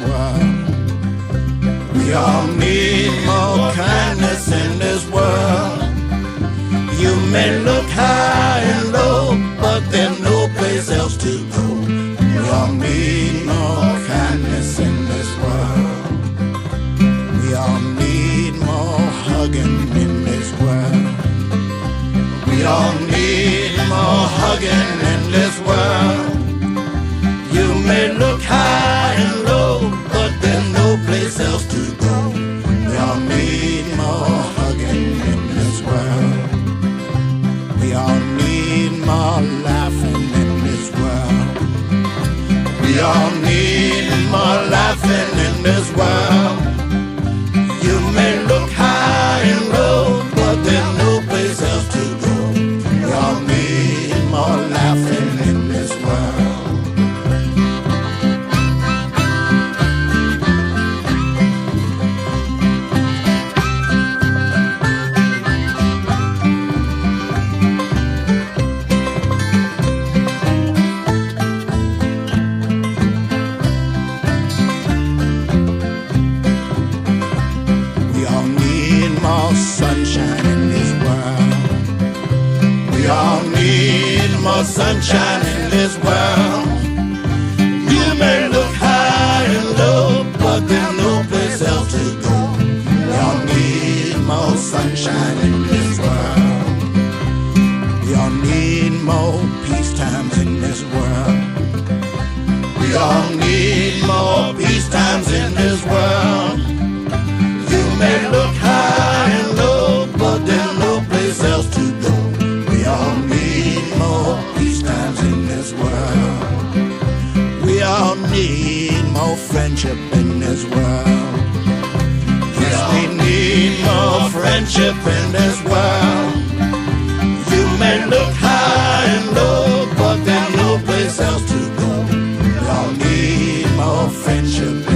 world. We all need more kindness in this world. You may look high and low, but there's no place else to go. We all need more kindness in this world. We all need more hugging in this world. We all need more hugging in this world. You may look high and low, but there's no place else to go. We all need more hugging in this world. We all need more laughing in this world. We all need more laughing in this world. You may look high and low, but there's no place else to go. We all need more laughing in this world. Sunshine in this world. We all need more sunshine in this world. You may look high and low, but there's no place else to go. We all need more sunshine in this world. We all need more peace times in this world. We all need more peace times in this world. You may look high and low, but there's no place else to go. We all need more peace times in this world. We all need more friendship in this world. Yes, we need more friendship in this world. You may look high and low, but there's no place else to go. We all need more friendship